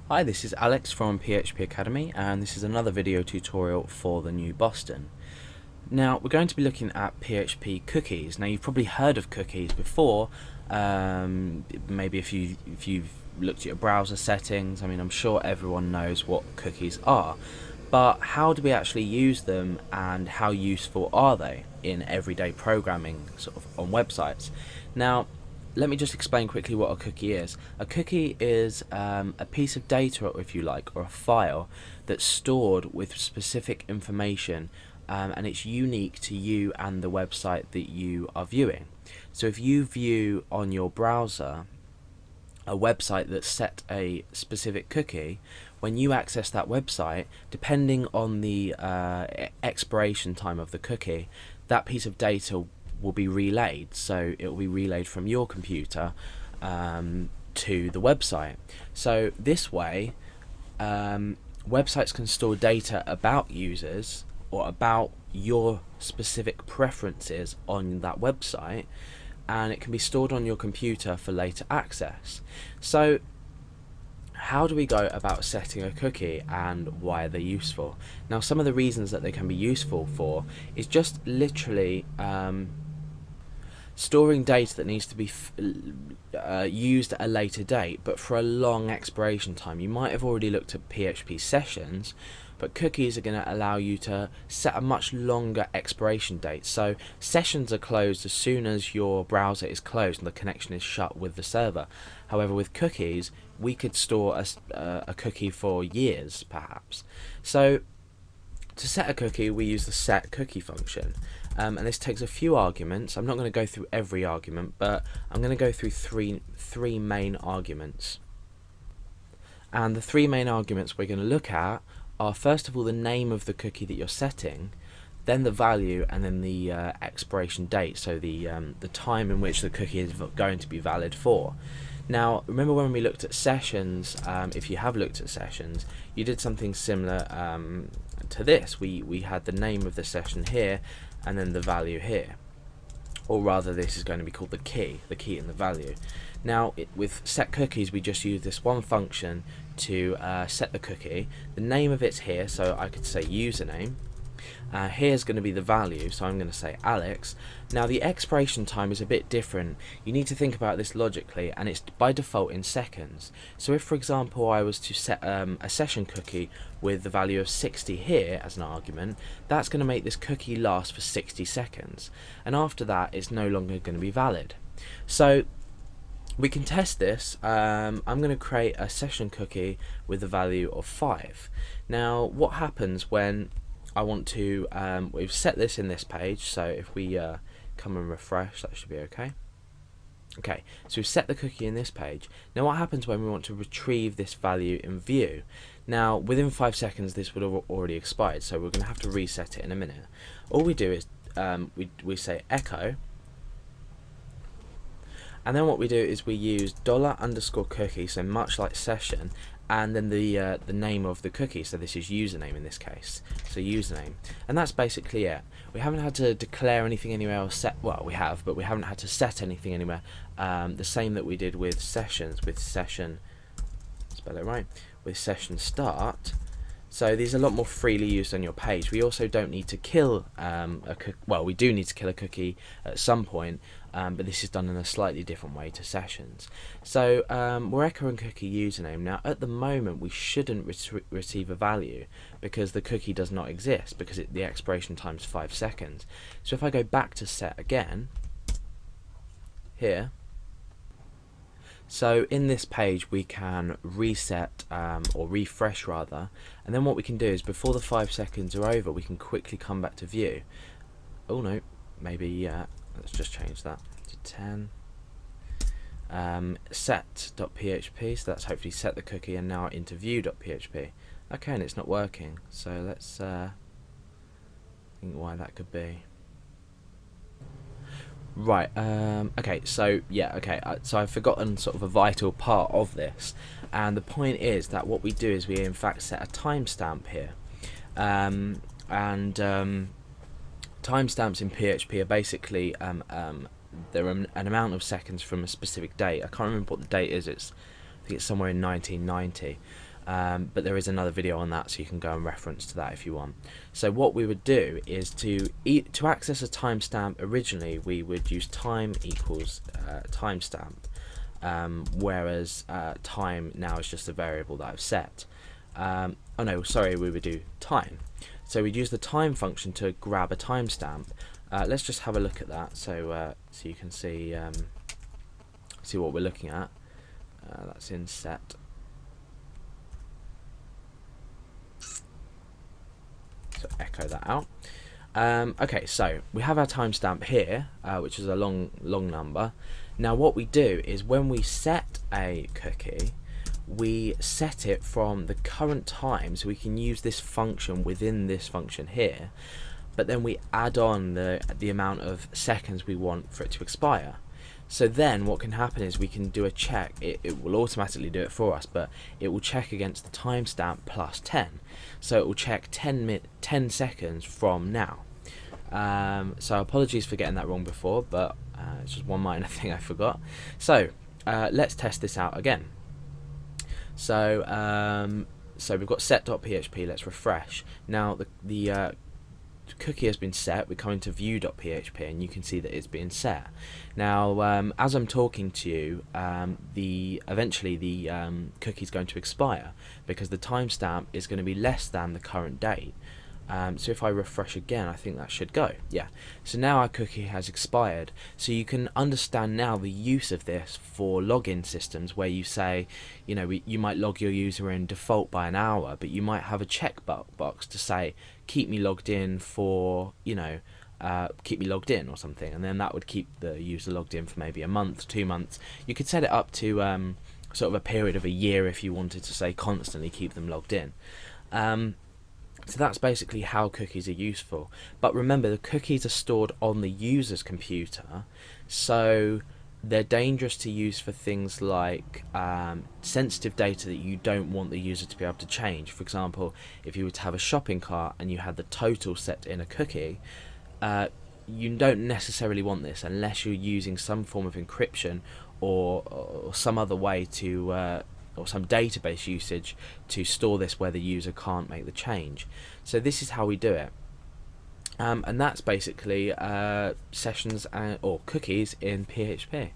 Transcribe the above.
Hi, this is Alex from PHP Academy, and this is another video tutorial for the new Boston. Now, we're going to be looking at PHP cookies. Now, you've probably heard of cookies before, maybe if you've looked at your browser settings. I mean, I'm sure everyone knows what cookies are, but how do we actually use them, and how useful are they in everyday programming, sort of on websites? Now, let me just explain quickly what a cookie is. A cookie is a piece of data, if you like, or a file that's stored with specific information, and it's unique to you and the website that you are viewing. So if you view on your browser a website that's set a specific cookie, when you access that website, depending on the expiration time of the cookie, that piece of data will be relayed. So it will be relayed from your computer to the website. So this way, websites can store data about users or about your specific preferences on that website, and it can be stored on your computer for later access. So how do we go about setting a cookie, and why are they useful? Now, some of the reasons that they can be useful for is just literally storing data that needs to be used at a later date, but for a long expiration time. You might have already looked at PHP sessions, but cookies are going to allow you to set a much longer expiration date. So sessions are closed as soon as your browser is closed and the connection is shut with the server. However, with cookies, we could store a cookie for years, perhaps. So to set a cookie, we use the set cookie function, and this takes a few arguments. I'm not going to go through every argument, but I'm going to go through three main arguments. And the three main arguments we're going to look at are, first of all, the name of the cookie that you're setting, then the value, and then the expiration date, so the time in which the cookie is going to be valid for. Now, remember when we looked at sessions, if you have looked at sessions, you did something similar to this. We had the name of the session here, and then the value here. Or rather, this is going to be called the key and the value. Now, with set cookies, we just use this one function to set the cookie. The name of it's here, so I could say username. Here's going to be the value, so I'm going to say Alex. Now, the expiration time is a bit different. You need to think about this logically, and it's by default in seconds. So if, for example, I was to set a session cookie with the value of 60 here as an argument, that's going to make this cookie last for 60 seconds, and after that it's no longer going to be valid. So we can test this. I'm going to create a session cookie with the value of 5. Now, what happens when I want to, we've set this in this page, so if we come and refresh, that should be okay. Okay, so we've set the cookie in this page. Now, what happens when we want to retrieve this value in view? Now, within 5 seconds this would have already expired, so we're going to have to reset it in a minute. All we do is we say echo, and then what we do is we use $_cookie, so much like session, and then the name of the cookie, so this is username in this case, so username, and that's basically it. We haven't had to declare anything anywhere or set, well, we have, but we haven't had to set anything anywhere, the same that we did with sessions, with session, spell it right, with session start. So these are a lot more freely used on your page. We also don't need to kill well, we do need to kill a cookie at some point, but this is done in a slightly different way to sessions. So we're echoing cookie username. Now, at the moment, we shouldn't receive a value because the cookie does not exist, because the expiration time is 5 seconds. So if I go back to set again, here, so in this page we can reset, or refresh rather, and then what we can do is, before the 5 seconds are over, we can quickly come back to view. Oh no, maybe let's just change that to 10. Set.php, so that's hopefully set the cookie, and now into view.php. Okay, and it's not working, so let's think why that could be. Right, okay, so yeah, okay, so I've forgotten sort of a vital part of this, and the point is that what we do is we in fact set a timestamp here, and timestamps in PHP are basically they're an amount of seconds from a specific date. I can't remember what the date is. I think it's somewhere in 1990. but there is another video on that, so you can go and reference to that if you want. So what we would do is to access a timestamp, originally we would use time equals timestamp, whereas time now is just a variable that I've set. Oh no, sorry, we would do time. So we'd use the time function to grab a timestamp. Let's just have a look at that, so so you can see what we're looking at. That's in set. So echo that out. Okay, so we have our timestamp here, which is a long number. Now what we do is when we set a cookie, we set it from the current time, so we can use this function within this function here, but then we add on the amount of seconds we want for it to expire. So then what can happen is we can do a check. It will automatically do it for us, but it will check against the timestamp plus 10. So it will check 10 seconds from now. So apologies for getting that wrong before, but it's just one minor thing I forgot. So let's test this out again. So so we've got set.php. Let's refresh. Now the cookie has been set. We come into view.php and you can see that it's been set. Now as I'm talking to you, eventually the cookie is going to expire because the timestamp is going to be less than the current date. So if I refresh again, I think that should go. Yeah. So now our cookie has expired. So you can understand now the use of this for login systems where you say, you know, you might log your user in default by an hour, but you might have a check box to say, keep me logged in for, you know, keep me logged in or something, and then that would keep the user logged in for maybe a month, 2 months. You could set it up to sort of a period of a year if you wanted to say constantly keep them logged in. So that's basically how cookies are useful. But remember, the cookies are stored on the user's computer, so they're dangerous to use for things like sensitive data that you don't want the user to be able to change. For example, if you were to have a shopping cart and you had the total set in a cookie, you don't necessarily want this unless you're using some form of encryption or some other way to or some database usage to store this where the user can't make the change. So this is how we do it, and that's basically sessions or cookies in PHP.